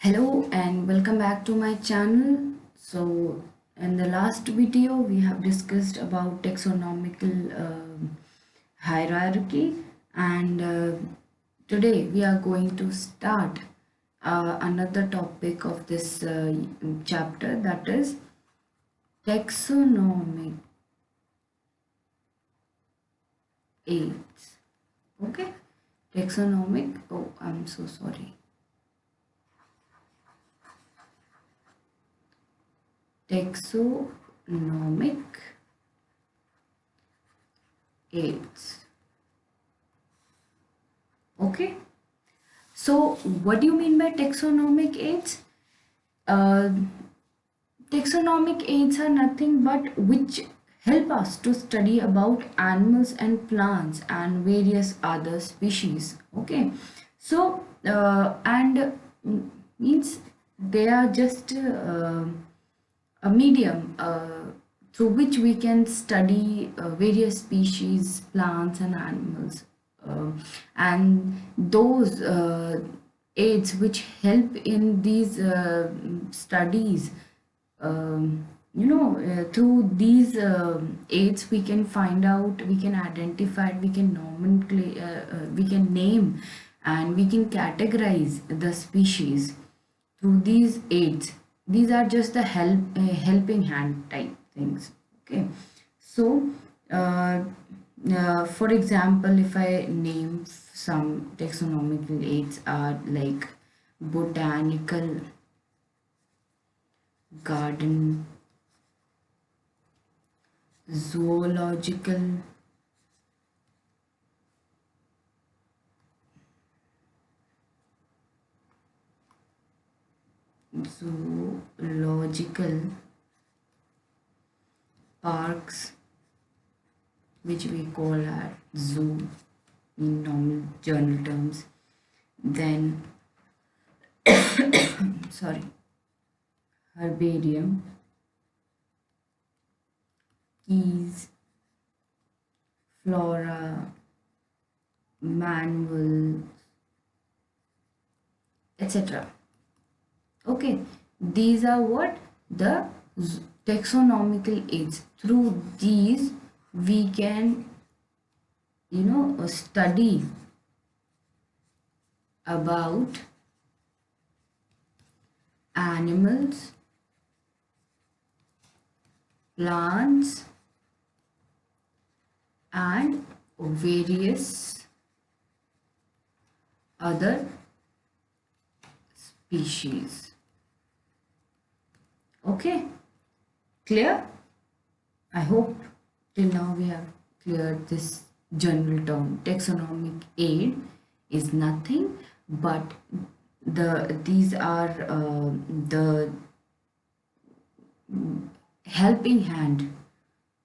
Hello and welcome back to my channel. So in the last video we have discussed about taxonomical hierarchy, and today we are going to start another topic of this chapter, that is taxonomic aids. Okay, taxonomic. Oh, I'm so sorry. Taxonomic aids. Okay, so what do you mean by taxonomic aids? Uh, Taxonomic aids are nothing but which help us to study about animals and plants and various other species. Okay, so means they are just a medium through which we can study various species, plants, and animals. And those aids which help in these studies, through these aids we can find out, we can identify, we can nomenclature, we can name, and we can categorize the species through these aids. These are just the helping hand type things. Okay, so uh, for example, if I name some taxonomical aids are like botanical garden, zoological, zoological parks, which we call as zoo in normal journal terms. Then, sorry, herbarium, keys, flora, manual, etc. Okay, these are what the taxonomical aids. Through these, we can, study about animals, plants, and various other species. Okay, clear? I hope till now we have cleared this general term. Taxonomic aid is nothing but these are the helping hand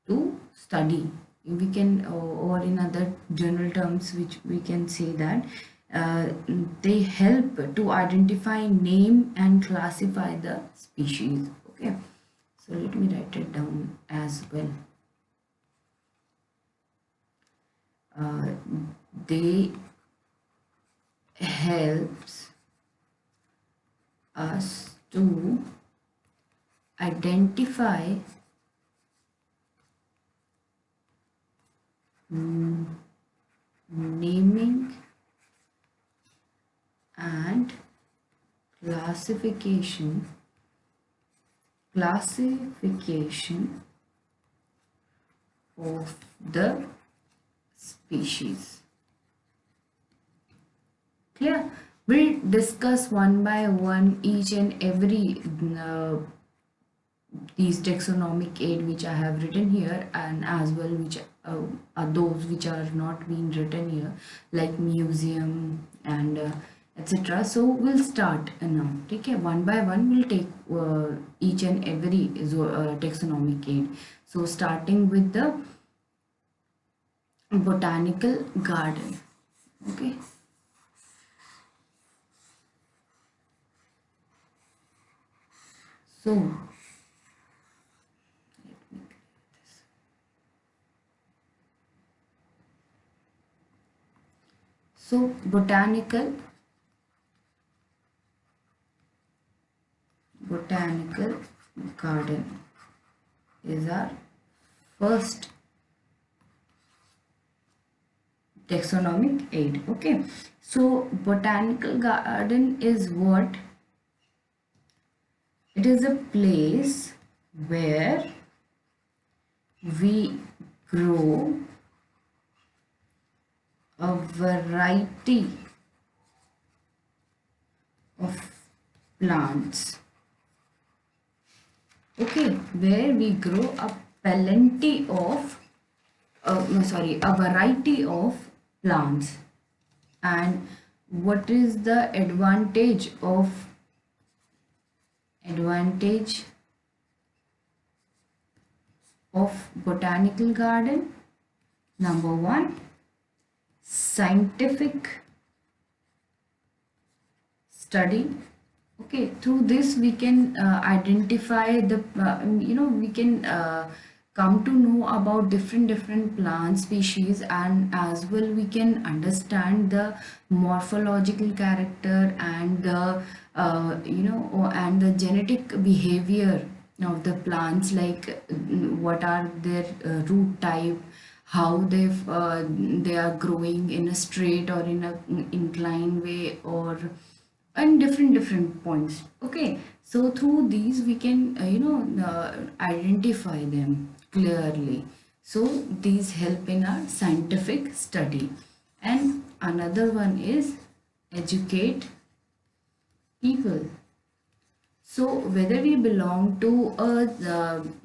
to study. We can, or in other general terms, which we can say that uh, they help to identify, name, and classify the species. Okay, so let me write it down as well. uh, they helps us to identify, naming, and classification of the species. Clear? We'll discuss one by one each and every these taxonomic aid which I have written here, and as well which are those which are not being written here, like museum and etc. So we'll start now. Okay, one by one we'll take each and every taxonomic aid. So starting with the botanical garden. Okay, so botanical Botanical Garden is our first taxonomic aid. Okay, so Botanical Garden is what? It is a place where we grow a variety of plants. Okay, where we grow a plenty of a variety of plants. And what is the advantage of botanical garden? Number one, scientific study. Okay, through this we can identify the we can come to know about different plant species, and as well we can understand the morphological character and the and the genetic behavior of the plants, like what are their root type, how they are growing in a straight or in a inclined way, or and different points. Okay, so through these we can identify them clearly. So these help in our scientific study. And another one is educate people. So whether we belong to a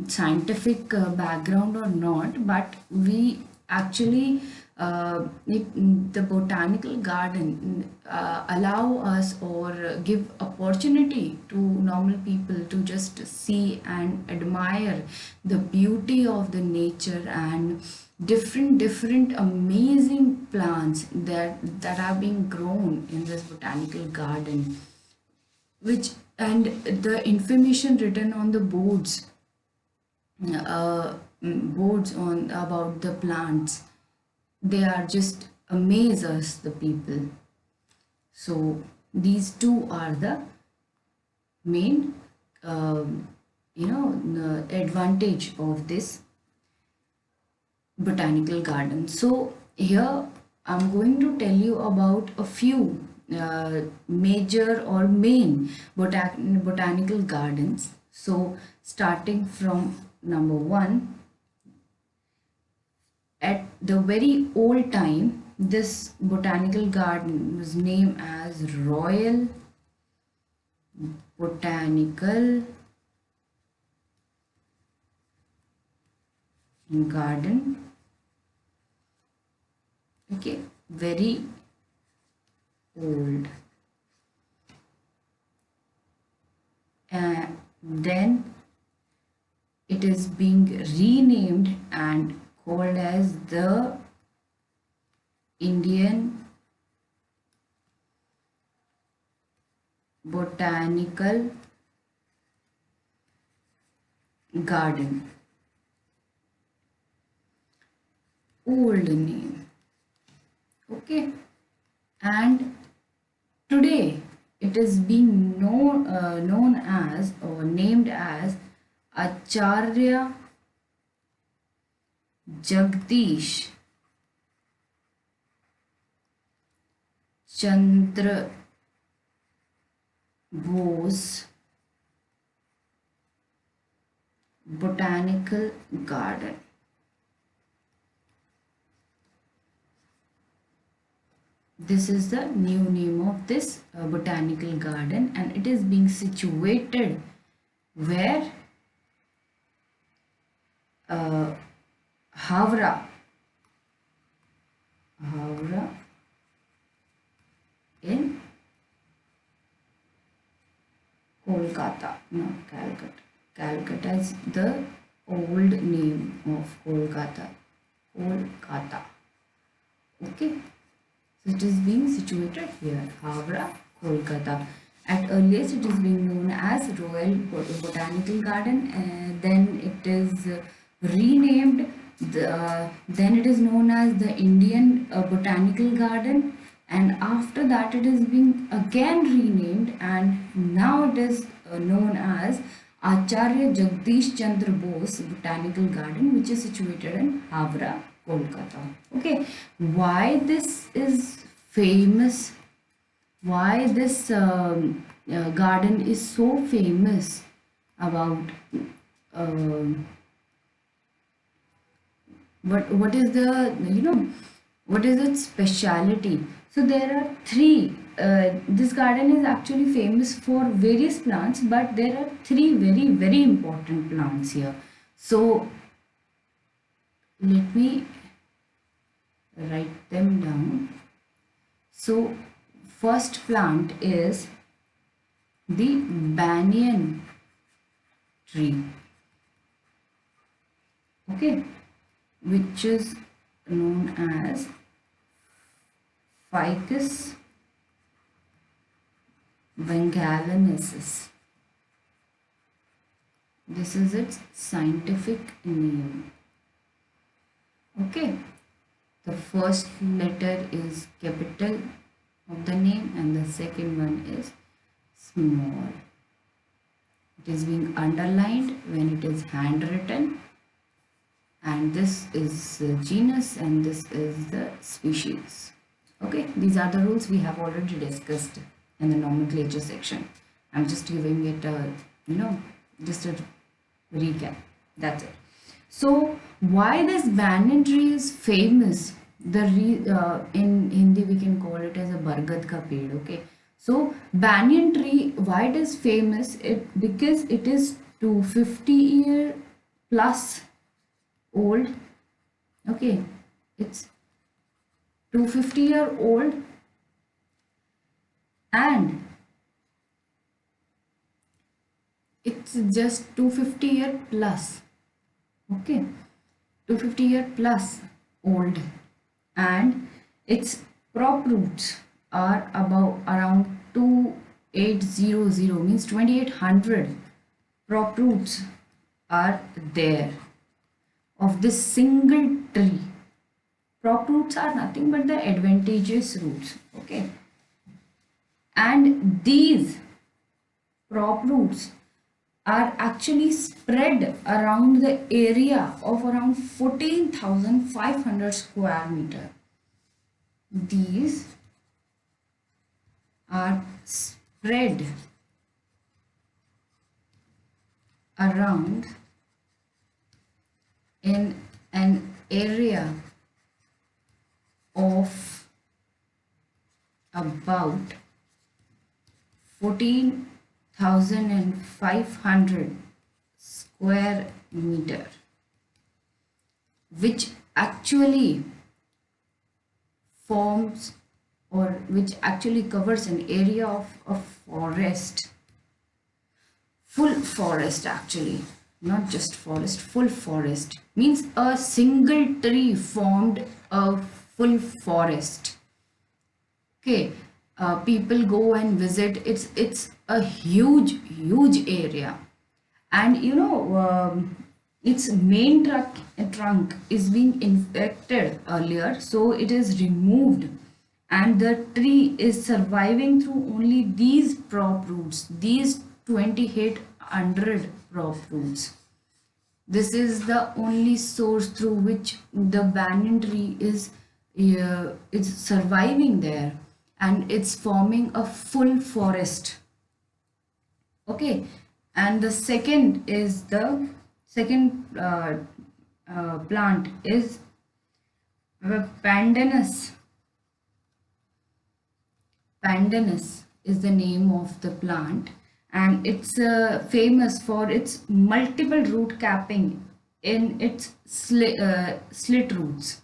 scientific background or not, but we actually the botanical garden allow us or give opportunity to normal people to just see and admire the beauty of the nature and different amazing plants that are being grown in this botanical garden, which and the information written on the boards on about the plants, they are just amaze us the people. So these two are the main the advantage of this botanical garden. So here I'm going to tell you about a few major or main botanical gardens. So starting from number one, at the very old time, this botanical garden was named as Royal Botanical Garden. Okay, very old. And then it is being renamed and called as the Indian Botanical Garden. Old name. Okay, and today it is being known as or named as Acharya Jagdish Chandra Bose Botanical Garden. This is the new name of this botanical garden, and it is being situated where? Havra in Kolkata, not Calcutta. Calcutta is the old name of Kolkata. Okay. So it is being situated here, Havra, Kolkata. At earliest it is being known as Royal Botanical Garden, and then it is renamed. Then it is known as the Indian Botanical Garden, and after that it is being again renamed and and now it is known as Acharya Jagdish Chandra Bose Botanical Garden, which is situated in Havra, Kolkata. Okay, why this is famous? Why this garden is so famous about um what is the what is its speciality? So there are three. This garden is actually famous for various plants, but there are three very important plants here. So let me write them down. So first plant is the banyan tree, okay, which is known as Ficus bengalensis. This is its scientific name. Okay, the first letter is capital of the name and the second one is small. It is being underlined when it is handwritten, and this is the genus and this is the species. Okay, these are the rules we have already discussed in the nomenclature section. I'm just giving it a just a recap. That's it. So why this banyan tree is famous? In Hindi we can call it as a bargad ka ped. Okay, so banyan tree, why it is famous? It because it is 250-year plus old. Okay, it's 250-year old, and it's just 250-year plus. Okay, 250-year plus old, and its prop roots are about around 2800, means 2800 prop roots are there of this single tree. Prop roots are nothing but the advantageous roots. Okay, and these prop roots are actually spread around the area of around 14,500 square meter. These are spread around in an area of about 14,500 square meter, which actually forms or which actually covers an area of a forest, full forest actually, not just forest, full forest, means a single tree formed a full forest. Okay, people go and visit. It's a huge area, and its main trunk is being infected earlier, so it is removed, and the tree is surviving through only these prop roots, these 2800 prop roots. This is the only source through which the banyan tree is surviving there, and it's forming a full forest. Okay, and the second is the second plant is pandanus. Pandanus is the name of the plant, and it's famous for its multiple root capping in its slit roots.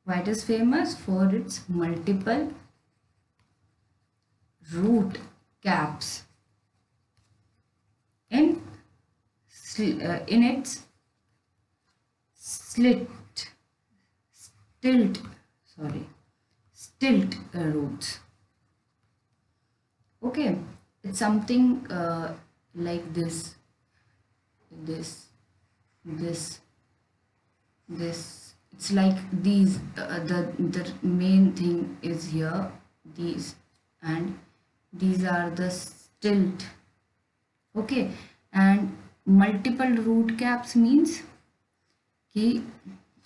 Why it is famous? For its multiple root caps in its slit stilt stilt roots. Okay, it's something like this, this, this, this. It's like these. The main thing is here, these, and These are the stilt. Okay, and multiple root caps means कि,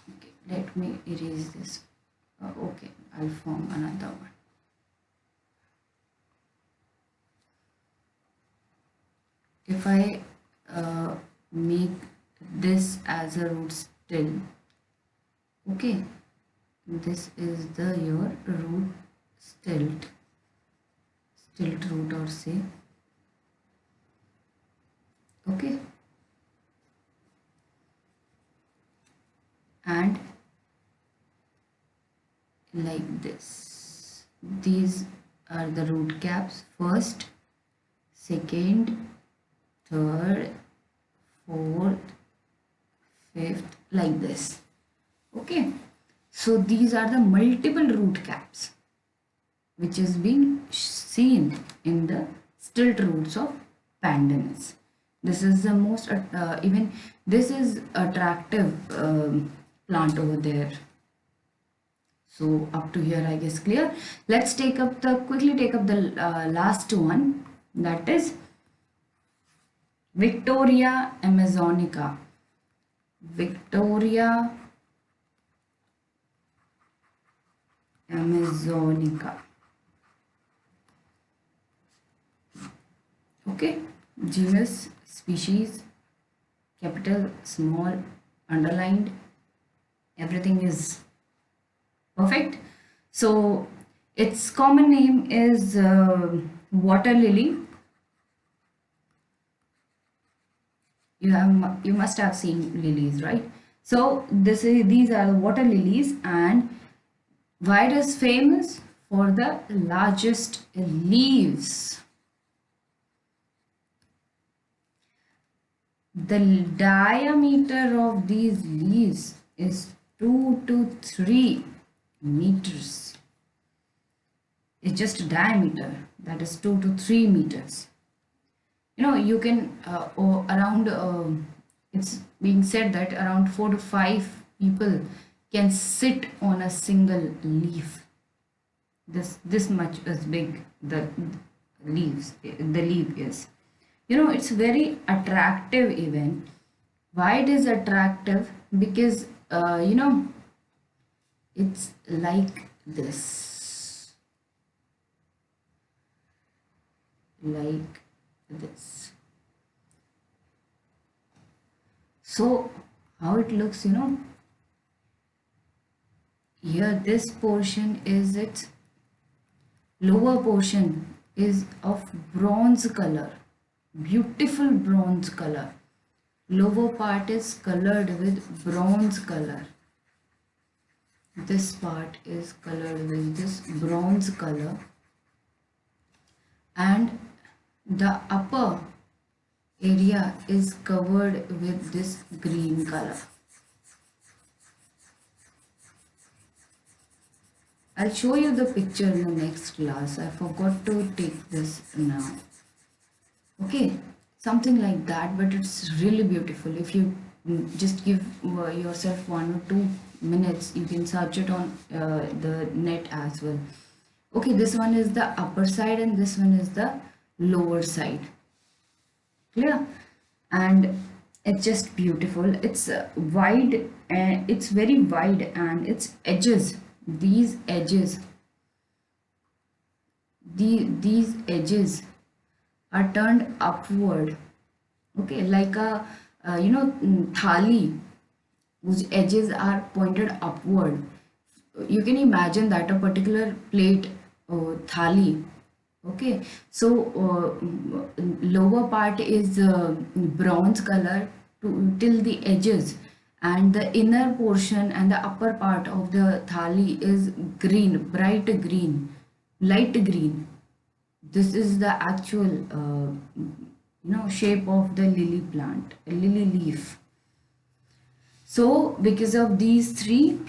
okay, let me erase this. Okay, I'll form another one. If I make this as a root still, okay, this is the your root stilt root, or say, okay, and like this. These are the root caps: first, second, third, fourth, fifth, like this. Okay, so these are the multiple root caps which is being seen in the stilt roots of pandanus. This is the most even this is attractive plant over there. So up to here I guess clear. Let's quickly take up the last one, that is Victoria Amazonica. Victoria Amazonica. Okay, genus, species, capital, small, underlined, everything is perfect. So its common name is water lily. You must have seen lilies, right? So these are water lilies, and why it is famous? For the largest leaves. The diameter of these leaves is 2 to 3 meters. It's just a diameter, that is 2 to 3 meters. You know, you can it's being said that around 4 to 5 people can sit on a single leaf. This much is big the leaf is. You know, it's very attractive even. Why it is attractive? Because you know, it's like this, like this. So how it looks, you know, here this portion is its lower portion is of bronze color, beautiful bronze color. Lower part is colored with bronze color. This part is colored with this bronze color, and the upper area is covered with this green color. I'll show you the picture in the next class. I forgot to take this now. Okay, something like that, but it's really beautiful. If you just give yourself 1 or 2 minutes, you can search it on the net as well. Okay, this one is the upper side and this one is the lower side. Clear? And it's just beautiful. It's wide, and it's very wide, and its edges, these edges are turned upward. Okay, like a thali whose edges are pointed upward. You can imagine that a particular plate, thali. Okay, so lower part is bronze color till the edges, and the inner portion and the upper part of the thali is green, bright green, light green. This is the actual shape of the lily plant, lily leaf. So because of these three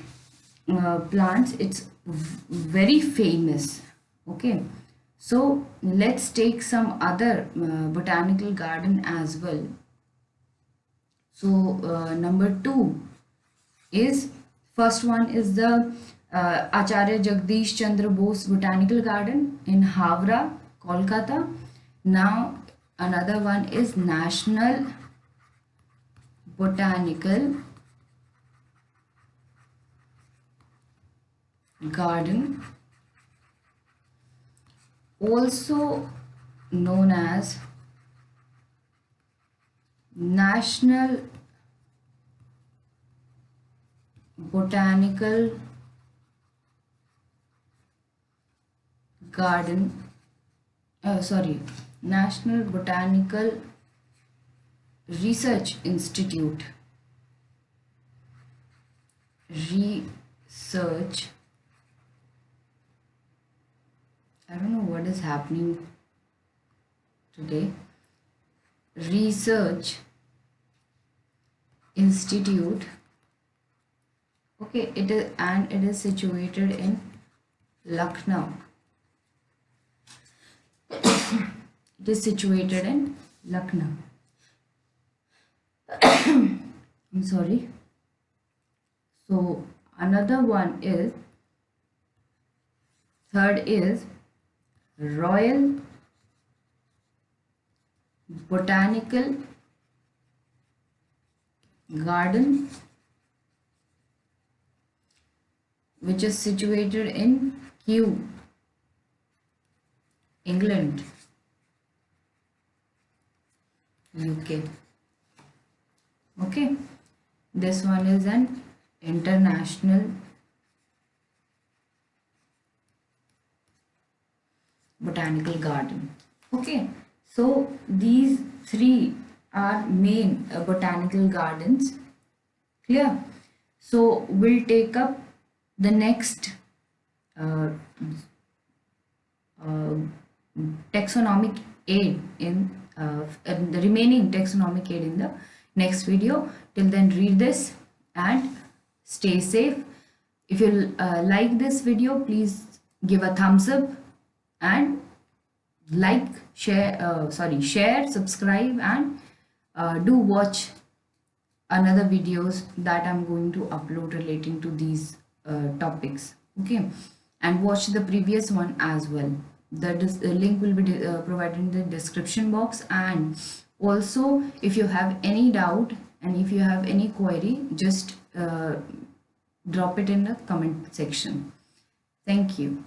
plants, it's very famous. Okay, so let's take some other botanical garden as well. So number 2 is, first one is the Acharya Jagdish Chandra Bose Botanical Garden in Havra, Kolkata. Now another one is National Botanical Garden, also known as National Botanical Garden, National Botanical Research Institute. Research. I don't know what is happening today. Research Institute. Okay, it is situated in Lucknow. It is situated in Lucknow. I'm sorry. So another one is, third is Royal Botanical Garden, which is situated in Kew, England, UK. Okay, this one is an international botanical garden. Okay, so these three are main botanical gardens. Clear? So we'll take up the next uh, uh, taxonomic aid in the remaining taxonomic aid in the next video. Till then, read this and stay safe. If you like this video, please give a thumbs up and like, share, subscribe, and do watch another videos that I'm going to upload relating to these topics. Okay, and watch the previous one as well. The link will be provided in the description box. And also, if you have any doubt and if you have any query, just drop it in the comment section. Thank you.